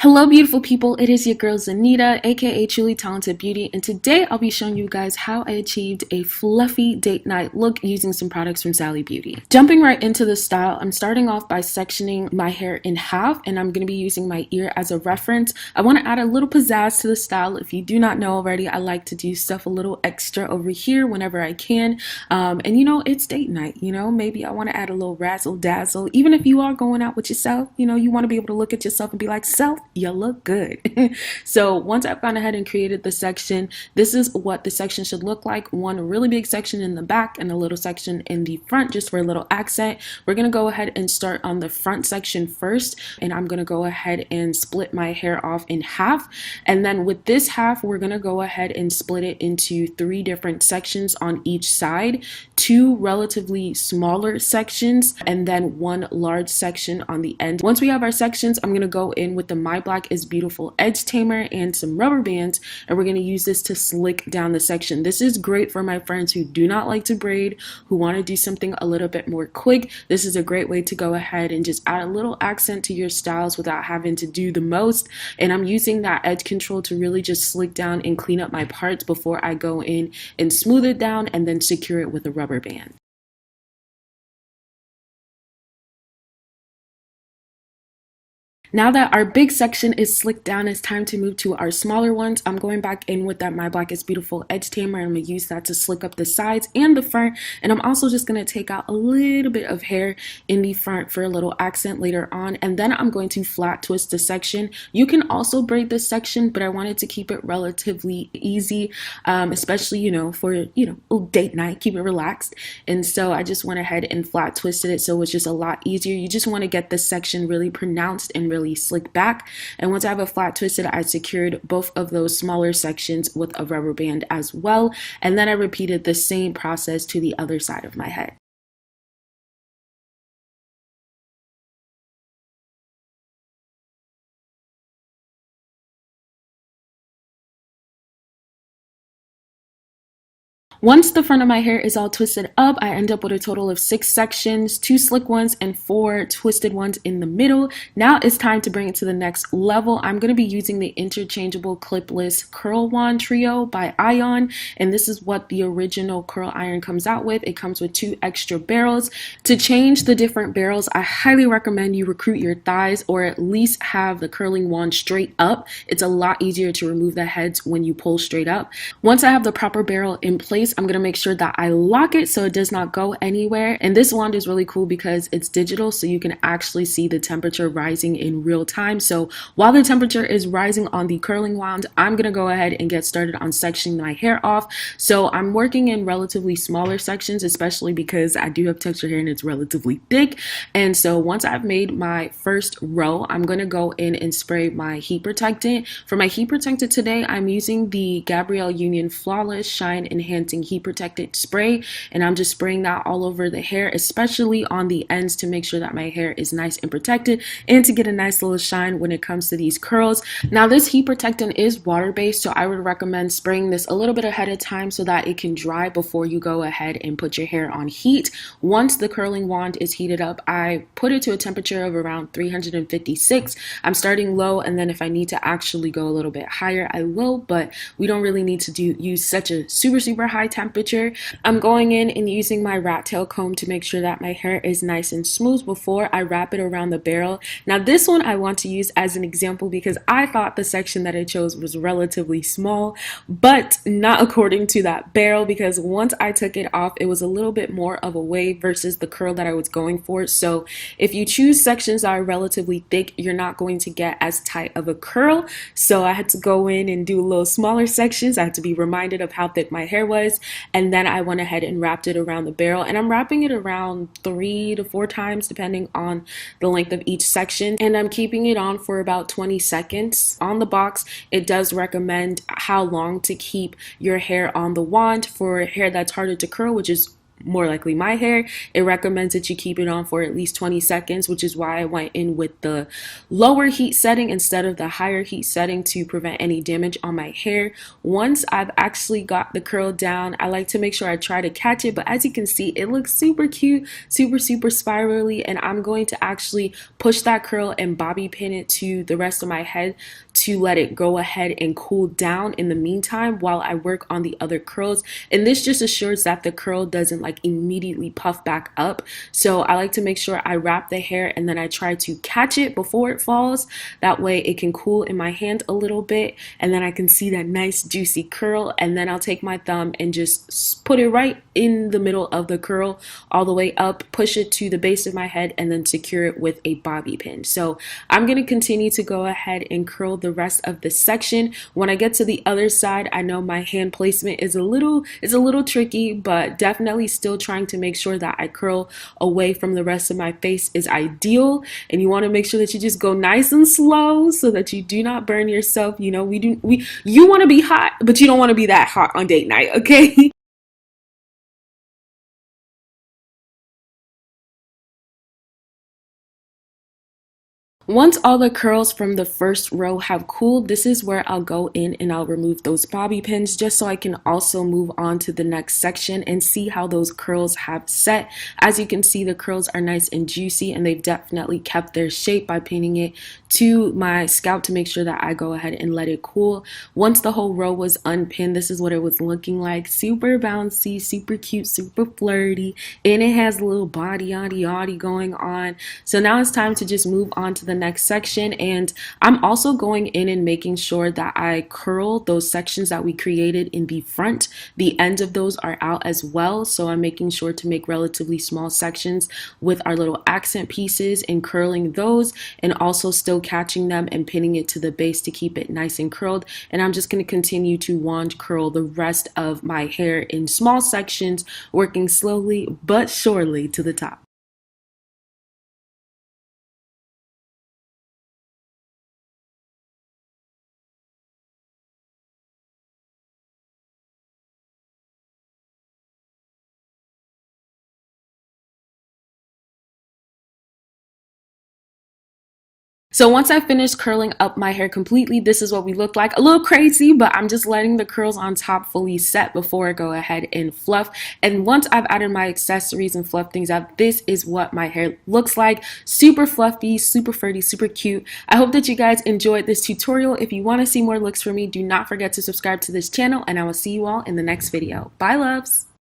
Hello beautiful people, it is your girl Zenita, aka Truly Talented Beauty, and today I'll be showing you guys how I achieved a fluffy date night look using some products from Sally Beauty. Jumping right into the style, I'm starting off by sectioning my hair in half, and I'm going to be using my ear as a reference. I want to add a little pizzazz to the style. If you do not know already, I like to do stuff a little extra over here whenever I can, and it's date night, maybe I want to add a little razzle dazzle. Even if you are going out with yourself, you want to be able to look at yourself and be like, self, you look good. So once I've gone ahead and created the section, this is what the section should look like. One really big section in the back and a little section in the front just for a little accent. We're going to go ahead and start on the front section first, and I'm going to go ahead and split my hair off in half. And then with this half, we're going to go ahead and split it into 3 different sections on each side, 2 relatively smaller sections, and then 1 large section on the end. Once we have our sections, I'm going to go in with the My Black is Beautiful edge tamer and some rubber bands, and we're going to use this to slick down the section. This is great for my friends who do not like to braid, who want to do something a little bit more quick. This is a great way to go ahead and just add a little accent to your styles without having to do the most. And I'm using that edge control to really just slick down and clean up my parts before I go in and smooth it down and then secure it with a rubber band. Now that our big section is slicked down, it's time to move to our smaller ones. I'm going back in with that My Black is Beautiful edge tamer, and I'm going to use that to slick up the sides and the front. And I'm also just going to take out a little bit of hair in the front for a little accent later on. And then I'm going to flat twist the section. You can also braid this section, but I wanted to keep it relatively easy, especially, for, date night, keep it relaxed. And so I just went ahead and flat twisted it so it was just a lot easier. You just want to get this section really pronounced and really slick back. And once I have a flat twisted, I secured both of those smaller sections with a rubber band as well. And then I repeated the same process to the other side of my head. Once the front of my hair is all twisted up, I end up with a total of 6 sections, 2 slick ones and 4 twisted ones in the middle. Now it's time to bring it to the next level. I'm going to be using the interchangeable clipless curl wand trio by Ion, and this is what the original curl iron comes out with. It comes with 2 extra barrels. To change the different barrels, I highly recommend you recruit your thighs or at least have the curling wand straight up. It's a lot easier to remove the heads when you pull straight up. Once I have the proper barrel in place, I'm going to make sure that I lock it so it does not go anywhere. And this wand is really cool because it's digital, so you can actually see the temperature rising in real time. So while the temperature is rising on the curling wand, I'm going to go ahead and get started on sectioning my hair off. So I'm working in relatively smaller sections, especially because I do have texture hair and it's relatively thick. And so once I've made my first row, I'm going to go in and spray my heat protectant. For my heat protectant today, I'm using the Gabrielle Union Flawless Shine Enhancing Heat Protectant Spray, and I'm just spraying that all over the hair, especially on the ends, to make sure that my hair is nice and protected and to get a nice little shine when it comes to these curls. Now this heat protectant is water-based, so I would recommend spraying this a little bit ahead of time so that it can dry before you go ahead and put your hair on heat. Once the curling wand is heated up, I put it to a temperature of around 356. I'm starting low, and then if I need to actually go a little bit higher, I will, but we don't really need to use such a super high temperature. I'm going in and using my rat tail comb to make sure that my hair is nice and smooth before I wrap it around the barrel. Now this one I want to use as an example because I thought the section that I chose was relatively small, but not according to that barrel, because once I took it off, it was a little bit more of a wave versus the curl that I was going for. So if you choose sections that are relatively thick, you're not going to get as tight of a curl. So I had to go in and do a little smaller sections. I had to be reminded of how thick my hair was, and then I went ahead and wrapped it around the barrel, and I'm wrapping it around 3 to 4 times depending on the length of each section, and I'm keeping it on for about 20 seconds. On the box it does recommend how long to keep your hair on the wand for hair that's harder to curl, which is more likely my hair, it recommends that you keep it on for at least 20 seconds, which is why I went in with the lower heat setting instead of the higher heat setting to prevent any damage on my hair. Once I've actually got the curl down, I like to make sure I try to catch it, but as you can see, it looks super cute, super spirally, and I'm going to actually push that curl and bobby pin it to the rest of my head to let it go ahead and cool down in the meantime while I work on the other curls. And this just assures that the curl doesn't like immediately puff back up. So I like to make sure I wrap the hair and then I try to catch it before it falls. That way it can cool in my hand a little bit and then I can see that nice juicy curl, and then I'll take my thumb and just put it right in the middle of the curl all the way up, push it to the base of my head, and then secure it with a bobby pin. So I'm going to continue to go ahead and curl the rest of the section. When I get to the other side, I know my hand placement is a little tricky, but definitely still trying to make sure that I curl away from the rest of my face is ideal. And you want to make sure that you just go nice and slow so that you do not burn yourself. You know, you want to be hot, but you don't want to be that hot on date night, okay? Once all the curls from the first row have cooled, this is where I'll go in and I'll remove those bobby pins just so I can also move on to the next section and see how those curls have set. As you can see, the curls are nice and juicy and they've definitely kept their shape by pinning it to my scalp to make sure that I go ahead and let it cool. Once the whole row was unpinned, this is what it was looking like. Super bouncy, super cute, super flirty, and it has a little body yaddy going on. So now it's time to just move on to the next section, and I'm also going in and making sure that I curl those sections that we created in the front. The ends of those are out as well, so I'm making sure to make relatively small sections with our little accent pieces and curling those, and also still catching them and pinning it to the base to keep it nice and curled. And I'm just going to continue to wand curl the rest of my hair in small sections, working slowly but surely to the top. So once I finished curling up my hair completely, this is what we look like. A little crazy, but I'm just letting the curls on top fully set before I go ahead and fluff. And once I've added my accessories and fluff things up, this is what my hair looks like. Super fluffy, super furry, super cute. I hope that you guys enjoyed this tutorial. If you want to see more looks from me, do not forget to subscribe to this channel, and I will see you all in the next video. Bye, loves!